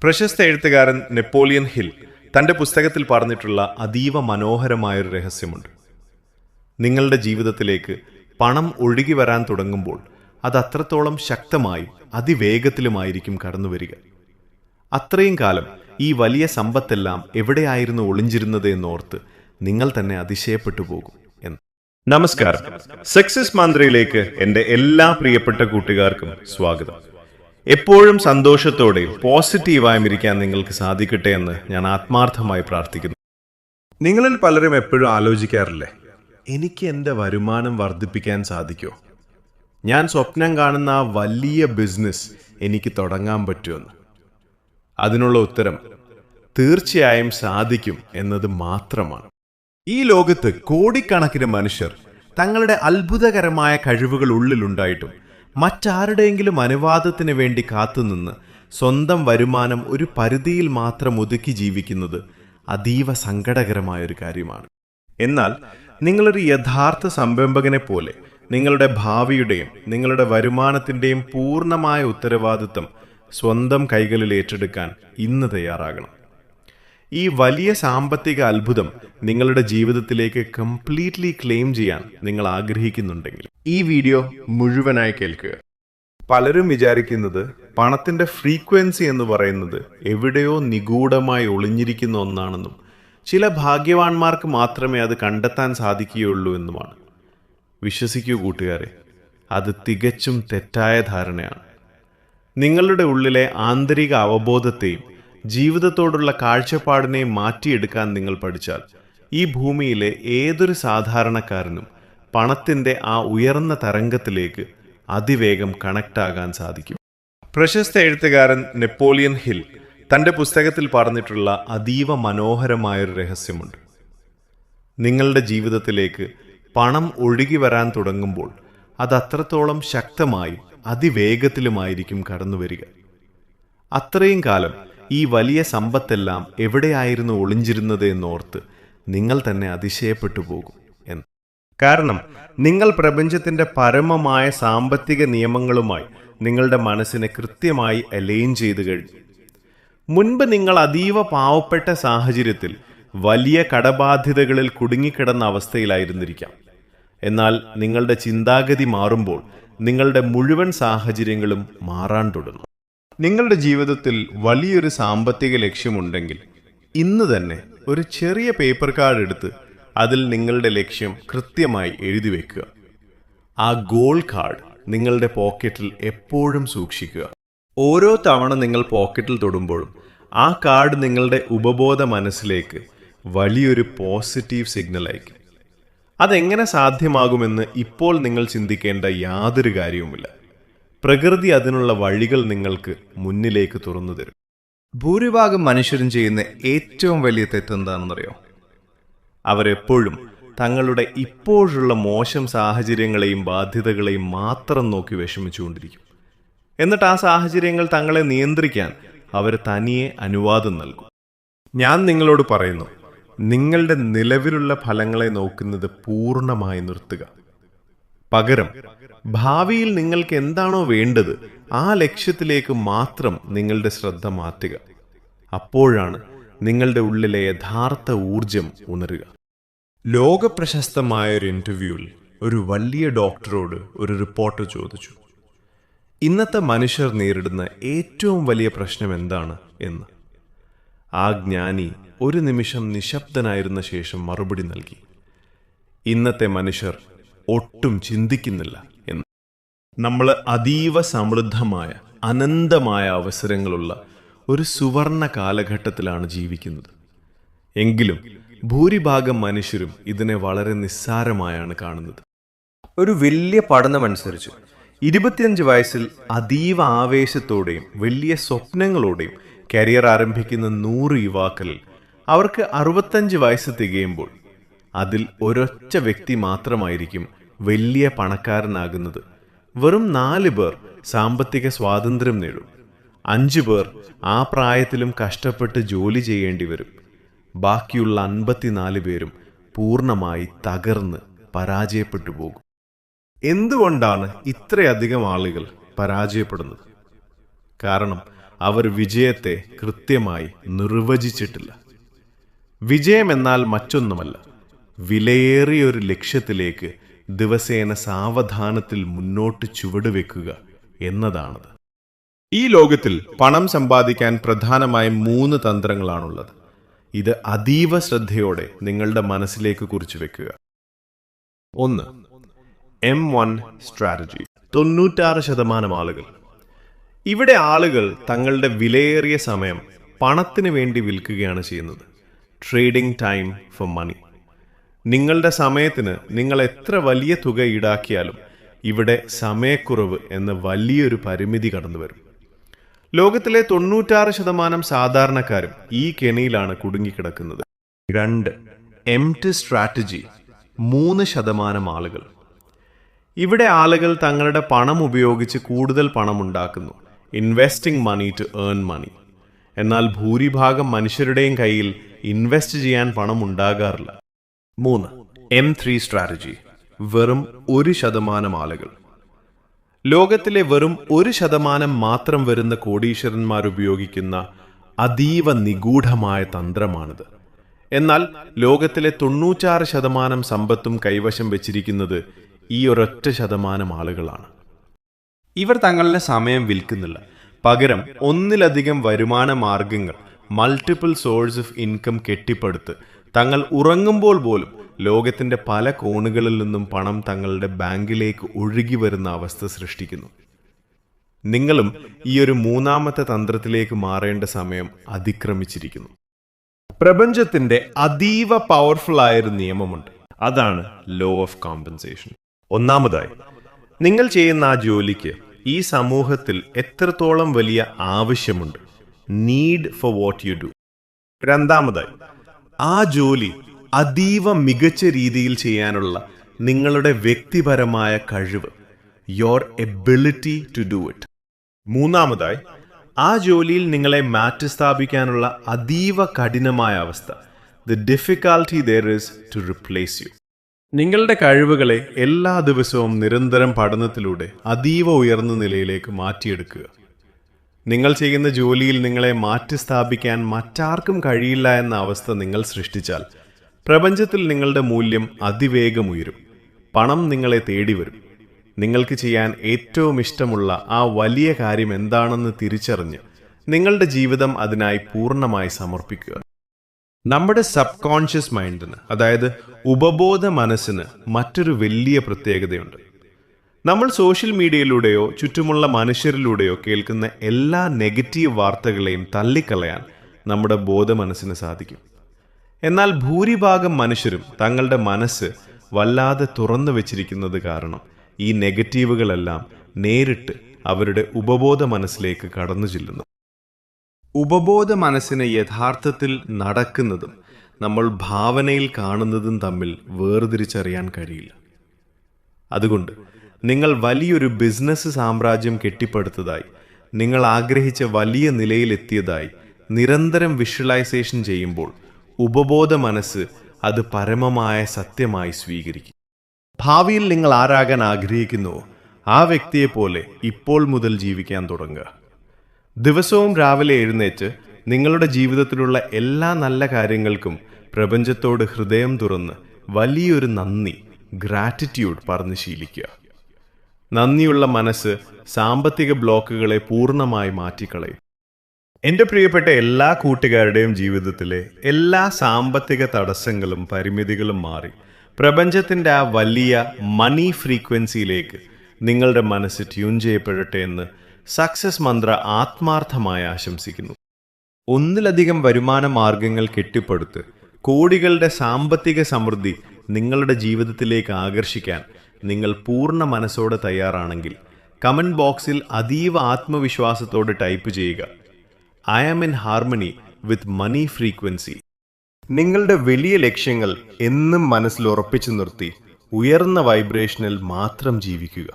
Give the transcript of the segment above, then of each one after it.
പ്രശസ്ത എഴുത്തുകാരൻ Napoleon hill തൻ്റെ പുസ്തകത്തിൽ പറഞ്ഞിട്ടുള്ള അതീവ മനോഹരമായൊരു രഹസ്യമുണ്ട്. നിങ്ങളുടെ ജീവിതത്തിലേക്ക് പണം ഒഴുകി വരാൻ തുടങ്ങുമ്പോൾ അത് അത്രത്തോളം ശക്തമായും അതിവേഗത്തിലുമായിരിക്കും കടന്നു വരിക. അത്രയും കാലം ഈ വലിയ സമ്പത്തെല്ലാം എവിടെയായിരുന്നു ഒളിഞ്ചിരുന്നത് എന്നോർത്ത് നിങ്ങൾ തന്നെ അതിശയപ്പെട്ടു പോകും എന്ന്. നമസ്കാരം. സക്സസ് മന്ത്രയിലേക്ക് എൻ്റെ എല്ലാ പ്രിയപ്പെട്ട കൂട്ടുകാർക്കും സ്വാഗതം. എപ്പോഴും സന്തോഷത്തോടെയും പോസിറ്റീവായും ഇരിക്കാൻ നിങ്ങൾക്ക് സാധിക്കട്ടെ എന്ന് ഞാൻ ആത്മാർത്ഥമായി പ്രാർത്ഥിക്കുന്നു. നിങ്ങളിൽ പലരും എപ്പോഴും ആലോചിക്കാറില്ലേ, എനിക്ക് എൻ്റെ വരുമാനം വർദ്ധിപ്പിക്കാൻ സാധിക്കുമോ? ഞാൻ സ്വപ്നം കാണുന്ന ആ വലിയ ബിസിനസ് എനിക്ക് തുടങ്ങാൻ പറ്റുമെന്ന്. അതിനുള്ള ഉത്തരം തീർച്ചയായും സാധിക്കും എന്നത് മാത്രമാണ്. ഈ ലോകത്ത് കോടിക്കണക്കിന് മനുഷ്യർ തങ്ങളുടെ അത്ഭുതകരമായ കഴിവുകൾ ഉള്ളിലുണ്ടായിട്ടും മറ്റാരുടെയെങ്കിലും അനുവാദത്തിന് വേണ്ടി കാത്തുനിന്ന് സ്വന്തം വരുമാനം ഒരു പരിധിയിൽ മാത്രം ഒതുക്കി ജീവിക്കുന്നത് അതീവ സങ്കടകരമായൊരു കാര്യമാണ്. എന്നാൽ നിങ്ങളൊരു യഥാർത്ഥ സംരംഭകനെ പോലെ നിങ്ങളുടെ ഭാവിയുടെയും നിങ്ങളുടെ വരുമാനത്തിൻ്റെയും പൂർണ്ണമായ ഉത്തരവാദിത്വം സ്വന്തം കൈകളിൽ ഏറ്റെടുക്കാൻ ഇന്ന് തയ്യാറാകണം. ഈ വലിയ സാമ്പത്തിക അത്ഭുതം നിങ്ങളുടെ ജീവിതത്തിലേക്ക് കംപ്ലീറ്റ്ലി ക്ലെയിം ചെയ്യാൻ നിങ്ങൾ ആഗ്രഹിക്കുന്നുണ്ടെങ്കിൽ ഈ വീഡിയോ മുഴുവനായി കേൾക്കുക. പലരും വിചാരിക്കുന്നത് പണത്തിന്റെ ഫ്രീക്വൻസി എന്ന് പറയുന്നത് എവിടെയോ നിഗൂഢമായി ഒളിഞ്ഞിരിക്കുന്ന ഒന്നാണെന്നും ചില ഭാഗ്യവാന്മാർക്ക് മാത്രമേ അത് കണ്ടെത്താൻ സാധിക്കുകയുള്ളൂ എന്നുമാണ്. വിശ്വസിക്കൂ കൂട്ടുകാരെ, അത് തികച്ചും തെറ്റായ ധാരണയാണ്. നിങ്ങളുടെ ഉള്ളിലെ ആന്തരിക അവബോധത്തെയും ജീവിതത്തോടുള്ള കാഴ്ചപ്പാടിനെയും മാറ്റിയെടുക്കാൻ നിങ്ങൾ പഠിച്ചാൽ ഈ ഭൂമിയിലെ ഏതൊരു സാധാരണക്കാരനും പണത്തിൻ്റെ ആ ഉയർന്ന തരംഗത്തിലേക്ക് അതിവേഗം കണക്ട് ആകാൻ സാധിക്കും. പ്രശസ്ത എഴുത്തുകാരൻ നെപ്പോളിയൻ ഹിൽ തൻ്റെ പുസ്തകത്തിൽ പറഞ്ഞിട്ടുള്ള അതീവ മനോഹരമായൊരു രഹസ്യമുണ്ട്. നിങ്ങളുടെ ജീവിതത്തിലേക്ക് പണം ഒഴുകി വരാൻ തുടങ്ങുമ്പോൾ അത് അത്രത്തോളം ശക്തമായും അതിവേഗത്തിലുമായിരിക്കും കടന്നു വരിക. അത്രയും കാലം ഈ വലിയ സമ്പത്തെല്ലാം എവിടെയായിരുന്നു ഒളിഞ്ചിരുന്നത് എന്നോർത്ത് നിങ്ങൾ തന്നെ അതിശയപ്പെട്ടു പോകും എന്ന്. കാരണം നിങ്ങൾ പ്രപഞ്ചത്തിന്റെ പരമമായ സാമ്പത്തിക നിയമങ്ങളുമായി നിങ്ങളുടെ മനസ്സിനെ കൃത്യമായി അലൈൻ ചെയ്തു കഴിഞ്ഞു. മുൻപ് നിങ്ങൾ അതീവ പാവപ്പെട്ട സാഹചര്യത്തിൽ വലിയ കടബാധ്യതകളിൽ കുടുങ്ങിക്കിടന്ന അവസ്ഥയിലായിരുന്നിരിക്കാം. എന്നാൽ നിങ്ങളുടെ ചിന്താഗതി മാറുമ്പോൾ നിങ്ങളുടെ മുഴുവൻ സാഹചര്യങ്ങളും മാറാൻ തുടങ്ങും. നിങ്ങളുടെ ജീവിതത്തിൽ വലിയൊരു സാമ്പത്തിക ലക്ഷ്യമുണ്ടെങ്കിൽ ഇന്ന് തന്നെ ഒരു ചെറിയ പേപ്പർ കാർഡ് എടുത്ത് അതിൽ നിങ്ങളുടെ ലക്ഷ്യം കൃത്യമായി എഴുതി വെക്കുക. ആ ഗോൾ കാർഡ് നിങ്ങളുടെ പോക്കറ്റിൽ എപ്പോഴും സൂക്ഷിക്കുക. ഓരോ തവണ നിങ്ങൾ പോക്കറ്റിൽ തൊടുമ്പോഴും ആ കാർഡ് നിങ്ങളുടെ ഉപബോധ മനസ്സിലേക്ക് വലിയൊരു പോസിറ്റീവ് സിഗ്നൽ അയക്കും. അതെങ്ങനെ സാധ്യമാകുമെന്ന് ഇപ്പോൾ നിങ്ങൾ ചിന്തിക്കേണ്ട യാതൊരു കാര്യവുമില്ല. പ്രകൃതി അതിനുള്ള വഴികൾ നിങ്ങൾക്ക് മുന്നിലേക്ക് തുറന്നു തരും. ഭൂരിഭാഗം മനുഷ്യരും ചെയ്യുന്ന ഏറ്റവും വലിയ തെറ്റെന്താണെന്നറിയോ? അവരെപ്പോഴും തങ്ങളുടെ ഇപ്പോഴുള്ള മോശം സാഹചര്യങ്ങളെയും ബാധ്യതകളെയും മാത്രം നോക്കി വിഷമിച്ചുകൊണ്ടിരിക്കും. എന്നിട്ട് ആ സാഹചര്യങ്ങൾ തങ്ങളെ നിയന്ത്രിക്കാൻ അവർ തനിയെ അനുവാദം നൽകും. ഞാൻ നിങ്ങളോട് പറയുന്നു, നിങ്ങളുടെ നിലവിലുള്ള ഫലങ്ങളെ നോക്കുന്നത് പൂർണ്ണമായി നിർത്തുക. പകരം ഭാവിയിൽ നിങ്ങൾക്ക് എന്താണോ വേണ്ടത് ആ ലക്ഷ്യത്തിലേക്ക് മാത്രം നിങ്ങളുടെ ശ്രദ്ധ മാറ്റുക. അപ്പോഴാണ് നിങ്ങളുടെ ഉള്ളിലെ യഥാർത്ഥ ഊർജം ഉണരുക. ലോകപ്രശസ്തമായൊരു ഇന്റർവ്യൂവിൽ ഒരു വലിയ ഡോക്ടറോട് ഒരു റിപ്പോർട്ടർ ചോദിച്ചു, ഇന്നത്തെ മനുഷ്യർ നേരിടുന്ന ഏറ്റവും വലിയ പ്രശ്നം എന്താണ് എന്ന്. ആ ജ്ഞാനി ഒരു നിമിഷം നിശബ്ദനായിരുന്ന ശേഷം മറുപടി നൽകി, ഇന്നത്തെ മനുഷ്യർ ഒട്ടും ചിന്തിക്കുന്നില്ല എന്ന്. നമ്മൾ അതീവ സമൃദ്ധമായ അനന്തമായ അവസരങ്ങളുള്ള ഒരു സുവർണ കാലഘട്ടത്തിലാണ് ജീവിക്കുന്നത്. എങ്കിലും ഭൂരിഭാഗം മനുഷ്യരും ഇതിനെ വളരെ നിസ്സാരമായാണ് കാണുന്നത്. ഒരു വലിയ പഠനമനുസരിച്ച് 25 വയസ്സിൽ അതീവ ആവേശത്തോടെയും വലിയ സ്വപ്നങ്ങളോടെയും കരിയർ ആരംഭിക്കുന്ന 100 യുവാക്കളിൽ അവർക്ക് 65 വയസ്സ് തികയുമ്പോൾ അതിൽ ഒരൊറ്റ വ്യക്തി മാത്രമായിരിക്കും വലിയ പണക്കാരനാകുന്നത്. വെറും 4 പേർ സാമ്പത്തിക സ്വാതന്ത്ര്യം നേടും. 5 പേർ ആ പ്രായത്തിലും കഷ്ടപ്പെട്ട് ജോലി ചെയ്യേണ്ടി വരും. ബാക്കിയുള്ള 54 പേരും പൂർണ്ണമായി തകർന്ന് പരാജയപ്പെട്ടു പോകും. എന്തുകൊണ്ടാണ് ഇത്രയധികം ആളുകൾ പരാജയപ്പെടുന്നത്? കാരണം അവർ വിജയത്തെ കൃത്യമായി നിർവചിച്ചിട്ടില്ല. വിജയം എന്നാൽ മറ്റൊന്നുമല്ല, വിലയേറിയൊരു ലക്ഷ്യത്തിലേക്ക് ദിവസേന സാവധാനത്തിൽ മുന്നോട്ട് ചുവടുവെക്കുക എന്നതാണത്. ഈ ലോകത്തിൽ പണം സമ്പാദിക്കാൻ പ്രധാനമായും 3 തന്ത്രങ്ങളാണുള്ളത്. ഇത് അതീവ ശ്രദ്ധയോടെ നിങ്ങളുടെ മനസ്സിലേക്ക് കുറിച്ചു വെക്കുക. 1. M1 strategy. 96% ആളുകൾ. ഇവിടെ ആളുകൾ തങ്ങളുടെ വിലയേറിയ സമയം പണത്തിന് വേണ്ടി വിൽക്കുകയാണ് ചെയ്യുന്നത്. Trading time for money. നിങ്ങളുടെ സമയത്തിന് നിങ്ങൾ എത്ര വലിയ തുക ഈടാക്കിയാലും ഇവിടെ സമയക്കുറവ് എന്ന വലിയൊരു പരിമിതി കടന്നു വരും. ലോകത്തിലെ 96% സാധാരണക്കാരും ഈ കെണിയിലാണ് കുടുങ്ങിക്കിടക്കുന്നത്. 2. Empty strategy. 3% ആളുകൾ. ഇവിടെ ആളുകൾ തങ്ങളുടെ പണം ഉപയോഗിച്ച് കൂടുതൽ പണം ഉണ്ടാക്കുന്നു. Investing money to earn money. എന്നാൽ ഭൂരിഭാഗം മനുഷ്യരുടെയും കയ്യിൽ ഇൻവെസ്റ്റ് ചെയ്യാൻ പണം ഉണ്ടാകാറില്ല. 3. M3 strategy. വെറും 1% ആളുകൾ. ലോകത്തിലെ വെറും 1% മാത്രം വരുന്ന കോടീശ്വരന്മാർ ഉപയോഗിക്കുന്ന അതീവ നിഗൂഢമായ തന്ത്രമാണിത്. എന്നാൽ ലോകത്തിലെ 96% സമ്പത്തും കൈവശം വെച്ചിരിക്കുന്നത് ഈ ഒരൊറ്റ ശതമാനം ആളുകളാണ്. ഇവർ തങ്ങളുടെ സമയം വിൽക്കുന്നില്ല, പകരം ഒന്നിലധികം വരുമാന മാർഗങ്ങൾ, മൾട്ടിപ്പിൾ സോഴ്സ് ഓഫ് ഇൻകം കെട്ടിപ്പടുത്ത് തങ്ങൾ ഉറങ്ങുമ്പോൾ പോലും ലോകത്തിന്റെ പല കോണുകളിൽ നിന്നും പണം തങ്ങളുടെ ബാങ്കിലേക്ക് ഒഴുകി വരുന്ന അവസ്ഥ സൃഷ്ടിക്കുന്നു. നിങ്ങളും ഈ ഒരു 3ാമത്തെ തന്ത്രത്തിലേക്ക് മാറേണ്ട സമയം അതിക്രമിച്ചിരിക്കുന്നു. പ്രപഞ്ചത്തിന്റെ അതീവ പവർഫുൾ ആയൊരു നിയമമുണ്ട്. അതാണ് ലോ ഓഫ് കോമ്പൻസേഷൻ. ഒന്നാമതായി, നിങ്ങൾ ചെയ്യുന്ന ആ ജോലിക്ക് ഈ സമൂഹത്തിൽ എത്രത്തോളം വലിയ ആവശ്യമുണ്ട്, need for what you do. രണ്ടാമതായി, ആ ജോലി അതീവ മികച്ച രീതിയിൽ ചെയ്യാനുള്ള നിങ്ങളുടെ വ്യക്തിപരമായ കഴിവ്, your ability to do it. മൂന്നാമതായി, ആ ജോലിയിൽ നിങ്ങളെ മാറ്റി സ്ഥാപിക്കാനുള്ള അതീവ കഠിനമായ അവസ്ഥ, the difficulty there is to replace you. നിങ്ങളുടെ കഴിവുകളെ എല്ലാ ദിവസവും നിരന്തരം പഠനത്തിലൂടെ അതീവ ഉയർന്ന നിലയിലേക്ക് മാറ്റിയെടുക്കുക. നിങ്ങൾ ചെയ്യുന്ന ജോലിയിൽ നിങ്ങളെ മാറ്റി സ്ഥാപിക്കാൻ മറ്റാർക്കും കഴിയില്ല എന്ന അവസ്ഥ നിങ്ങൾ സൃഷ്ടിച്ചാൽ പ്രപഞ്ചത്തിൽ നിങ്ങളുടെ മൂല്യം അതിവേഗം ഉയരും. പണം നിങ്ങളെ തേടി വരും. നിങ്ങൾക്ക് ചെയ്യാൻ ഏറ്റവും ഇഷ്ടമുള്ള ആ വലിയ കാര്യം എന്താണെന്ന് തിരിച്ചറിഞ്ഞ് നിങ്ങളുടെ ജീവിതം അതിനായി പൂർണ്ണമായി സമർപ്പിക്കുക. നമ്മുടെ സബ് കോൺഷ്യസ് മൈൻഡിന്, അതായത് ഉപബോധ മനസ്സിന് മറ്റൊരു വലിയ പ്രത്യേകതയുണ്ട്. നമ്മൾ സോഷ്യൽ മീഡിയയിലൂടെയോ ചുറ്റുമുള്ള മനുഷ്യരിലൂടെയോ കേൾക്കുന്ന എല്ലാ നെഗറ്റീവ് വാർത്തകളെയും തള്ളിക്കളയാൻ നമ്മുടെ ബോധ മനസ്സിന് സാധിക്കും. എന്നാൽ ഭൂരിഭാഗം മനുഷ്യരും തങ്ങളുടെ മനസ്സ് വല്ലാതെ തുറന്നു വെച്ചിരിക്കുന്നത് കാരണം ഈ നെഗറ്റീവുകളെല്ലാം നേരിട്ട് അവരുടെ ഉപബോധ മനസ്സിലേക്ക് കടന്നു ചെല്ലുന്നു. ഉപബോധ മനസ്സിന് യഥാർത്ഥത്തിൽ നടക്കുന്നതും നമ്മൾ ഭാവനയിൽ കാണുന്നതും തമ്മിൽ വേർതിരിച്ചറിയാൻ കഴിയില്ല. അതുകൊണ്ട് നിങ്ങൾ വലിയൊരു ബിസിനസ് സാമ്രാജ്യം കെട്ടിപ്പടുത്തതായി, നിങ്ങൾ ആഗ്രഹിച്ച വലിയ നിലയിലെത്തിയതായി നിരന്തരം വിഷ്വലൈസേഷൻ ചെയ്യുമ്പോൾ ഉപബോധ മനസ്സ് അത് പരമമായ സത്യമായി സ്വീകരിക്കും. ഭാവിയിൽ നിങ്ങൾ ആരാകാൻ ആഗ്രഹിക്കുന്നുവോ ആ വ്യക്തിയെപ്പോലെ ഇപ്പോൾ മുതൽ ജീവിക്കാൻ തുടങ്ങുക. ദിവസവും രാവിലെ എഴുന്നേറ്റ് നിങ്ങളുടെ ജീവിതത്തിലുള്ള എല്ലാ നല്ല കാര്യങ്ങൾക്കും പ്രപഞ്ചത്തോട് ഹൃദയം തുറന്ന് വലിയൊരു നന്ദി, ഗ്രാറ്റിറ്റ്യൂഡ് പറഞ്ഞ് ശീലിക്കുക. നന്ദിയുള്ള മനസ്സ് സാമ്പത്തിക ബ്ലോക്കുകളെ പൂർണ്ണമായി മാറ്റിക്കളയും. എൻ്റെ പ്രിയപ്പെട്ട എല്ലാ കൂട്ടുകാരുടെയും ജീവിതത്തിലെ എല്ലാ സാമ്പത്തിക തടസ്സങ്ങളും പരിമിതികളും മാറി പ്രപഞ്ചത്തിൻ്റെ ആ വലിയ മണി ഫ്രീക്വൻസിയിലേക്ക് നിങ്ങളുടെ മനസ്സ് ട്യൂൺ ചെയ്യപ്പെടട്ടെ എന്ന് സക്സസ് മന്ത്ര ആത്മാർത്ഥമായി ആശംസിക്കുന്നു. ഒന്നിലധികം വരുമാന മാർഗങ്ങൾ കെട്ടിപ്പടുത്ത് കോടികളുടെ സാമ്പത്തിക സമൃദ്ധി നിങ്ങളുടെ ജീവിതത്തിലേക്ക് ആകർഷിക്കാൻ നിങ്ങൾ പൂർണ്ണ മനസ്സോടെ തയ്യാറാണെങ്കിൽ കമന്റ് ബോക്സിൽ അതീവ ആത്മവിശ്വാസത്തോടെ ടൈപ്പ് ചെയ്യുക, I am in harmony with money frequency. നിങ്ങളുടെ വലിയ ലക്ഷ്യങ്ങൾ എന്നും മനസ്സിൽ ഉറപ്പിച്ചു നിർത്തി ഉയർന്ന വൈബ്രേഷനിൽ മാത്രം ജീവിക്കുക.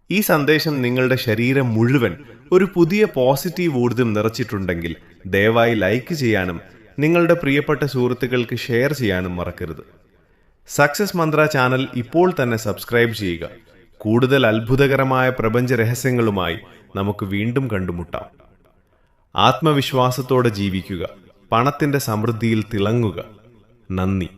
ഈ സന്ദേശം നിങ്ങളുടെ ശരീരം മുഴുവൻ ഒരു പുതിയ പോസിറ്റീവ് ഊർജ്ജം നിറച്ചിട്ടുണ്ടെങ്കിൽ ദയവായി ലൈക്ക് ചെയ്യാനും നിങ്ങളുടെ പ്രിയപ്പെട്ട സുഹൃത്തുക്കൾക്ക് ഷെയർ ചെയ്യാനും മറക്കരുത്. സക്സസ് മന്ത്ര ചാനൽ ഇപ്പോൾ തന്നെ സബ്സ്ക്രൈബ് ചെയ്യുക. കൂടുതൽ അത്ഭുതകരമായ പ്രപഞ്ച രഹസ്യങ്ങളുമായി നമുക്ക് വീണ്ടും കണ്ടുമുട്ടാം. ആത്മവിശ്വാസത്തോടെ ജീവിക്കുക, പണത്തിന്റെ സമൃദ്ധിയിൽ തിളങ്ങുക. നന്ദി,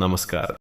നമസ്കാരം.